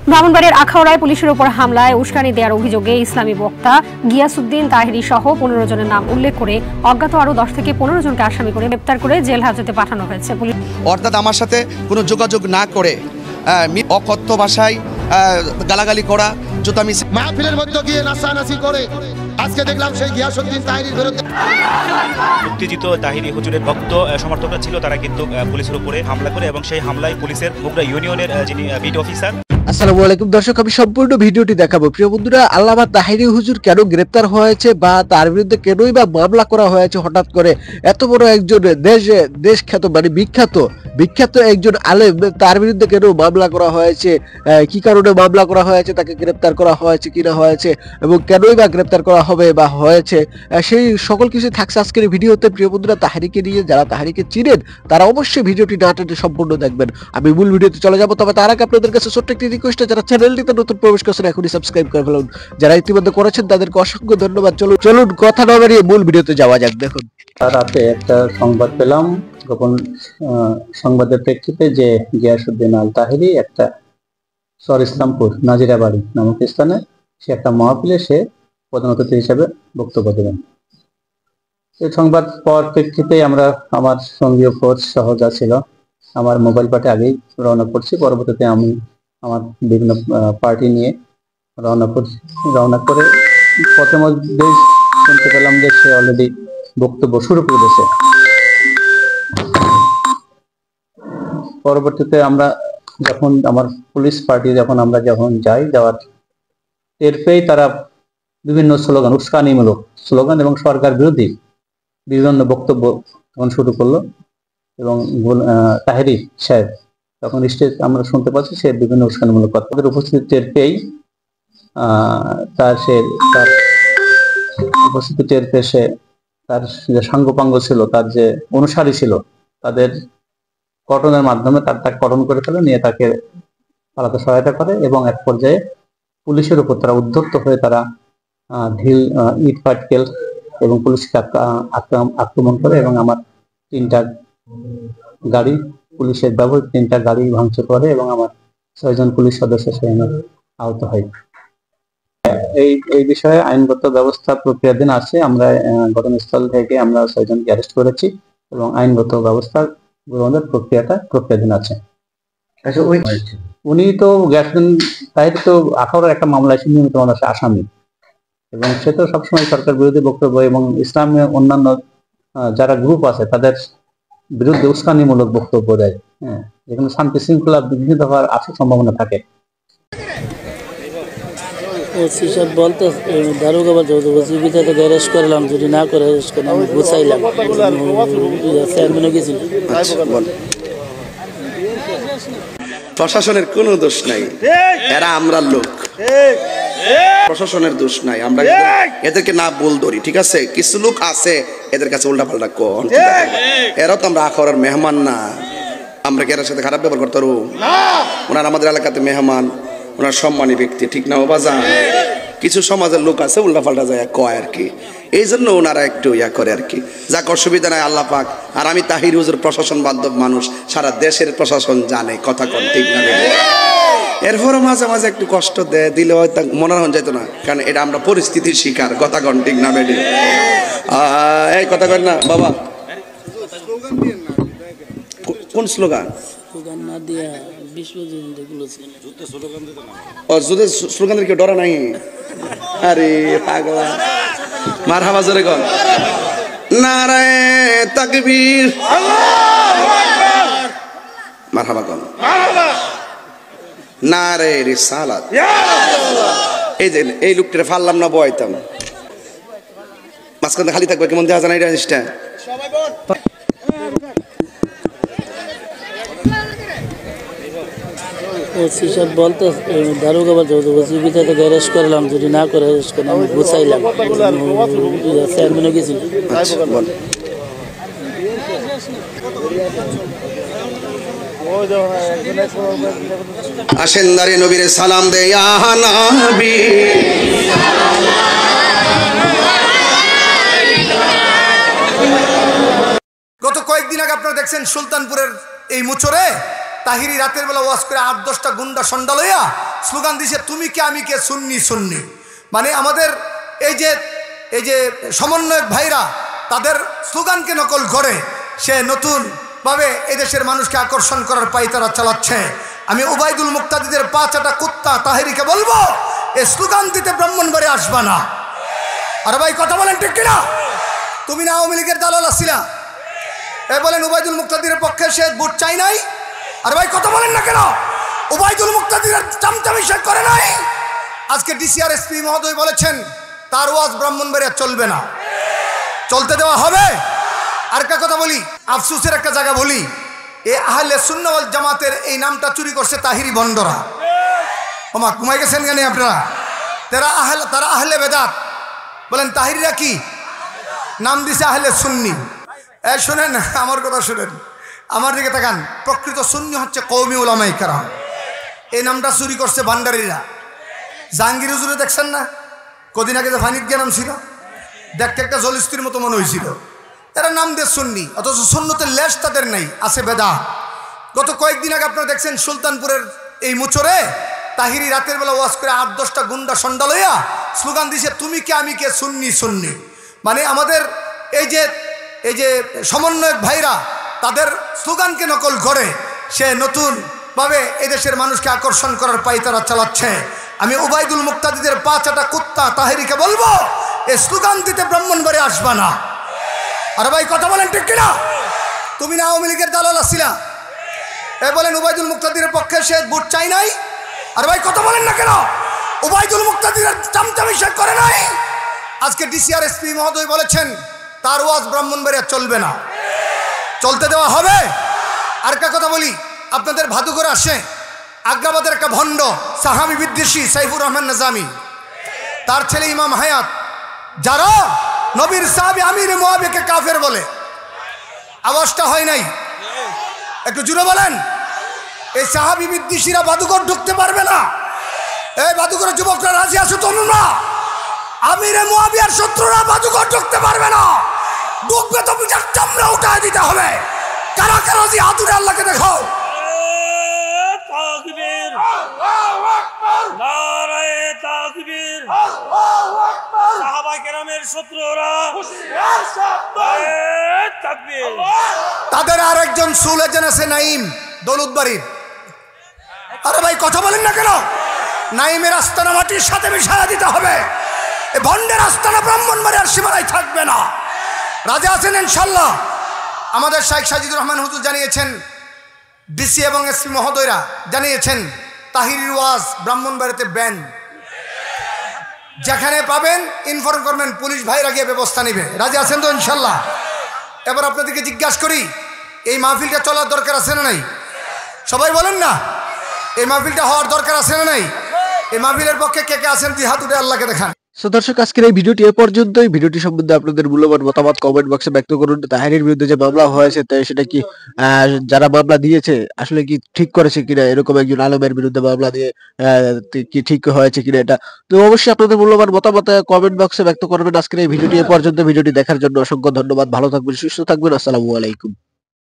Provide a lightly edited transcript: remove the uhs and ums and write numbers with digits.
ব্রাহ্মণবাড়িয়ার আখাউড়ায় পুলিশের উপর হামলায় উস্কানি দেওয়ার অভিযোগে ইসলামী বক্তা গিয়াসউদ্দিন তাহিরি সহ ১৫ জনের নাম উল্লেখ করে অজ্ঞাত আরো ১০ থেকে ১৫ জনকে আসামি করে গ্রেপ্তার করে জেল হাজতে পাঠানো হয়েছে। অর্থাৎ আমার সাথে কোনো যোগাযোগ না করে অকথ্য ভাষায় গালাগালি করা, যত আমি মাহফিলের মধ্যে গিয়ে নাচানাচি করে আজকে দেখলাম সেই গিয়াসউদ্দিন তাহিরির বিরুদ্ধে মুক্তিযুদ্ধ তাহিরি হুজুরের ভক্ত সমর্থকরা ছিল, তারা কিন্তু পুলিশের উপরে হামলা করে এবং সেই হামলায় পুলিশের বগুড়া ইউনিয়নের যিনি বিট অফিসার। আসসালামু আলাইকুম দর্শক, আমি সম্পূর্ণ ভিডিওটি দেখাবো। প্রিয় বন্ধুরা, আল্লামা তাহিরি হুজুর কেন গ্রেপ্তার হয়েছে বা তার বিরুদ্ধে কেনই বা মামলা করা হয়েছে হঠাৎ করে, এত বড় একজন দেশ খ্যাত মানে বিখ্যাত একজন আলেম, তার বিরুদ্ধে কেন মামলা করা হয়েছে, কি কারণে মামলা করা হয়েছে, তাকে গ্রেপ্তার করা হয়েছে কিনা হয়েছে এবং কেনই বা গ্রেপ্তার করা হবে বা হয়েছে, সেই সকল কিছু থাকছে আজকের ভিডিওতে। প্রিয় বন্ধুরা, তাহিরিকে নিয়ে যারা তাহিরিকে চিনেন তারা অবশ্যই ভিডিওটি না টেনে সম্পূর্ণ দেখবেন। আমি মূল ভিডিওতে চলে যাবো, তবে তার আগে আপনাদের কাছে ছোট্ট একটি রিকোয়েস্ট, যারা চ্যানেলটিতে নতুন প্রবেশ করছেন এখনই সাবস্ক্রাইব করে ফেলুন, যারা ইতিমধ্যে করেছেন তাদেরকে অসংখ্য ধন্যবাদ। চলুন কথা না বাড়িয়ে মূল ভিডিওতে যাওয়া যাক। দেখুন, রাতে একটা সংবাদ পেলাম, গোপন সংবাদের প্রেক্ষিতে, যে গিয়াসউদ্দিন আল তাহিরি একটা ইসলামপুর নাজিরাবাড়ি নামক স্থানে সে একটা মাহফিলে সে প্রধান অতিথি হিসেবে বক্তব্য দেবেন। এই সংবাদ পাওয়ার প্রেক্ষিতে আমরা, আমার সঙ্গীয় ফোর্স সহ যা ছিল, আমার মোবাইল পার্টি আগেই রওনা করছি। পরবর্তীতে আমি আমার বিভিন্ন পার্টি নিয়ে রওনা করে পথের মধ্যেই শুনতে পেলাম যে সে অলরেডি বক্তব্য শুরু করে দিয়েছে। পরবর্তীতে আমরা যখন আমার পুলিশ পার্টি আমরা যাওয়ার টের পেয়ে তারা বিভিন্ন স্লোগান, উস্কানিমূলক স্লোগান এবং সরকার বিরোধী বিভিন্ন বক্তব্য তখন শুরু করলো এবং তাহিরি সাহেব তখন স্টেজ আমরা শুনতে পাচ্ছি সে বিভিন্ন উস্কানিমূলক কথাদের উপস্থিতি টের পেয়েই তার উপস্থিতি টের পেয়ে সে তার যে সাঙ্গপাঙ্গ ছিল, তার যে অনুসারী ছিল, তাদের কটনের মাধ্যমে তাকে কটন করে ফেলে, নিয়ে তাকে পালাতে সহায়তা করে এবং এক পর্যায়ে পুলিশের উপর তারা উদ্ধত্ত হয়ে তারা ঢিল, ইট পাটকেল এবং পুলিশকে আক্রমণ করে এবং আমার 3টা গাড়ি, পুলিশের ব্যবহৃত 3টা গাড়ি ভাঙচুর করে এবং আমার 6 জন পুলিশ সদস্য সেখানে আহত হয়। এই বিষয়ে আইনগত ব্যবস্থা প্রক্রিয়াধীন আছে। আমরা ঘটনাস্থল থেকে আমরা 6 জনকে অ্যারেস্ট করেছি এবং আইনগত ব্যবস্থা গ্রহণের প্রক্রিয়াধীন আছে। উনি তো গিয়াসউদ্দিন তাহিরি তো আখাউড়ার একটা মামলায় নিয়মিত মানুষের আসামি এবং সে তো সবসময় সরকার বিরোধী বক্তব্য এবং ইসলামের অন্যান্য যারা গ্রুপ আছে তাদের বিরুদ্ধে উস্কানিমূলক বক্তব্য দেয়। হ্যাঁ, যেখানে শান্তি শৃঙ্খলা বিঘ্নিত হওয়ার আসার সম্ভাবনা থাকে। বলতে দারোগা অ্যারেস্ট করলাম, যদি না করে অ্যারেস্ট করলাম আমি গুছাইলাম চেয়ারম্যানও গেছিল। প্রশাসনের কোনো দোষ নাই, এরা আমরা লোক, প্রশাসনের দোষ নাই। আমরা এদেরকে না বল ধরি, ঠিক আছে? কিছু লোক আছে এদের কাছে উল্টা পাল্টা কন, এরা তো আমরা আখাউড়ার মেহমান না, আমরা কি এর সাথে খারাপ ব্যবহার করতে পারবো? ওনার আমাদের এলাকাতে মেহমান, ওনার সম্মানী ব্যক্তি, ঠিক না? ও বাজান, কিছু সমাজের লোক আছে উল্টা পাল্টা যায় কয় আর কি, এই জন্য ওনারা একটু করে আর কি। যাক, অসুবিধা নাই, আল্লাহ পাক। আর আমি তাহিরি হুজুর প্রশাসন বান্ধব মানুষ, সারা দেশের প্রশাসন জানে, কথা কন, ঠিক না? এরপরও মাঝে মাঝে একটু কষ্ট দিলে হয়তো মনে হন যেত না, কারণ এটা আমরা পরিস্থিতির শিকার, কথা কন, ঠিক না বেডি? এই কথা কন না বাবা। কোন স্লোগান? স্লোগানের কেউ ডরা নাই? আরে পাগলা, মারহাবা জোরে কর, নারায়ে তাকবীর, মারহাবা কর, নারায়ে রিসালাত। এই লোকটা ফাললাম না, বয়তাম মাঝখানে খালি থাকবে, কেমন দেখা যায় না? এটা জিনিসটা বলতে দারোগা অ্যারেস্ট করলাম, যদি না করে অ্যারেস্ট করলাম আমি গুছাইলাম চেয়ারম্যানও গেছিল। আসেন দাঁড়িয়ে নবীরে সালাম দে, ইয়া নবী গত কয়েকদিন আগে আপনারা দেখছেন সুলতানপুরের এই মুচরে তাহিরি রাতের বেলা ওয়াজ করে 8-10টা গুন্ডা সন্ডা লইয়া স্লোগান দিছে তুমি কে আমি কে সুন্নি সুন্নি। মানে আমাদের এই যে সমন্বয়ক ভাইরা তাদের স্লোগানকে নকল করে সে নতুনভাবে এদেশের মানুষকে আকর্ষণ করার পায়তারা চালাচ্ছে। আমি ওবায়দুল মুক্তাদিদের 5 কুত্তা তাহিরিকে বলবো এই স্লোগান দিতে ব্রাহ্মণবাড়ি আসবা না। আর ভাই কথা বলেন ঠিক কিনা? তুমি না আওয়ামী লীগের দালাল আসছিলা? এ বলেন ওবায়দুল মুক্তাদিরের পক্ষে সে ভোট চাই নাই? আর ভাই কথা বলেন না কেন? ওবায়দুল মুক্তাদিরের চামচামি সে করে নাই। আজকে ডিসিআর এসপি মহোদয় বলেছেন তার ওয়াজ ব্রাহ্মণবাড়িয়া চলবে না, চলতে দেওয়া হবে। আর একটা কথা বলি, আফসোসের একটা জায়গা বলি, এ আহলে সুন্নাত ওয়াল জামাতের এই নামটা চুরি করছে তাহিরি বন্ডরা। ওমা ঘুমাই গেছেন কেন আপনারা? তারা আহলে বেদাত। বলেন তাহিরিরা কি নাম দিছে? আহলে সুন্নি। শুনেন আমার কথা শুনেন, আমার দিকে তাকান। প্রকৃত সুন্নি হচ্ছে কওমি উলামায়ে কেরাম। এই নামটা চুরি করছে ভান্ডারীরা। জাহাঙ্গীর হুজুরে দেখছেন না কদিন আগে যে ফানিদ নাম ছিল, দেখতে একটা জলিস্তির মতো মনে হয়েছিল। এরা নাম দিয়ে সুন্নি, অথচ সুন্নতের লেশ তাদের নেই, আছে বেদাত। গত কয়েকদিন আগে আপনারা দেখছেন সুলতানপুরের এই মুচরে তাহিরি রাতের বেলা ওয়াজ করে 8-10টা গুন্ডা সন্ডা লইয়া স্লোগান দিছে তুমি কে আমি কে সুন্নি সুন্নি। মানে আমাদের এই যে সমন্বয়ক ভাইরা তাদের স্লোগানকে নকল করে সে নতুনভাবে এদেশের মানুষকে আকর্ষণ করার পায়তারা চালাচ্ছে। আমি ওবায়দুল মুক্তাদিদের 5 কুত্তা তাহিরিকে বলবো এই স্লোগান দিতে ব্রাহ্মণবাড়ি আসবা না। আর ভাই কথা বলেন ঠিক কিনা? তুমি না আওয়ামী লীগের দালাল আসছিলা? এ বলেন ওবায়দুল মুক্তাদিরের পক্ষে সে ভোট চাই নাই? আর ভাই কথা বলেন না কেন? ওবায়দুল মুক্তাদিরের চামচামি সে করে নাই। আজকে ডিসিআর এসপি মহোদয় বলেছেন তার ওয়াজ ব্রাহ্মণবাড়িয়া চলবে না, চলতে দেওয়া হবে। আর একটা কথা বলি, আপনাদের ভাদুঘরে আসে আগ্রাবাদের একটা ভণ্ড সাহাবী বিদ্বেষী সাইফুর রহমান নিজামী, তার ছেলে ইমাম হায়াত, যারা নবীর সাহাবী আমির মুআবিয়াকে কাফের বলে। আওয়াজটা হয় নাই, একটু জুড়ে বলেন। এই সাহাবী বিদ্বেষীরা ভাদুঘর ঢুকতে পারবে না। এই ভাদুঘরের যুবকরা রাজি আছো তোমরা? আমির মুআবিয়ার শত্রুরা ভাদুঘর ঢুকতে পারবে না। ঢুকবে তো পিঠার চামড়া উঠায় দিতে হবে। কারা কারা জি হাত উঠে আল্লাহকে দেখাও। তাকবীর, আল্লাহু আকবার, নারায়ে তাকবীর, আল্লাহু আকবার। সাহাবা কেরামের শত্রুরা হুশিয়ার সাবধান, তাকবীর। তাদের আরেকজন সুলেজন আছে নাইম দৌলতবাড়ির। আরে ভাই কথা বলেন না কেন? নাইমের আস্তানা মাটির সাথে মিশিয়ে দিতে হবে। এই ভণ্ডের আস্তানা ব্রাহ্মণবাড়িয়ার সীমানায় থাকবে না। রাজা আছেন ইনশাল্লাহ। আমাদের শাইখ সাজিদুর রহমান হুজুর জানিয়েছেন, ডিসি এবং এসপি মহোদয়রা জানিয়েছেন তাহিরির ওয়াজ ব্রাহ্মণবাড়িতে ব্যান। যেখানে পাবেন ইনফর্ম করবেন, পুলিশ ভাইরা গিয়ে ব্যবস্থা নেবে। রাজি আছেন তো ইনশাল্লাহ? এবার আপনাদেরকে জিজ্ঞাসা করি, এই মাহফিলটা চলার দরকার আছে না নাই? সবাই বলেন না, এই মাহফিলটা হওয়ার দরকার আছে না নাই? এই মাহফিলের পক্ষে কে কে আছেন দুই হাত উঠে আল্লাহকে দেখান। সো দর্শক, আজকের এই ভিডিওটি এ পর্যন্তই। ভিডিওটি সম্বন্ধে আপনাদের মূল্যবান মতামত কমেন্ট বক্সে ব্যক্ত করুন। তাহিরির বিরুদ্ধে যে মামলা হয়েছে সেটা কি যারা মামলা দিয়েছে আসলে কি ঠিক করেছে কিনা, এরকম একজন আলমের বিরুদ্ধে মামলা দিয়ে কি ঠিক হয়েছে কিনা, এটা তো অবশ্যই আপনাদের মূল্যবান মতামত কমেন্ট বক্সে ব্যক্ত করবেন। আজকের এই ভিডিওটি এ পর্যন্ত। ভিডিওটি দেখার জন্য অসংখ্য ধন্যবাদ। ভালো থাকবেন, সুস্থ থাকবেন। আসসালামু আলাইকুম।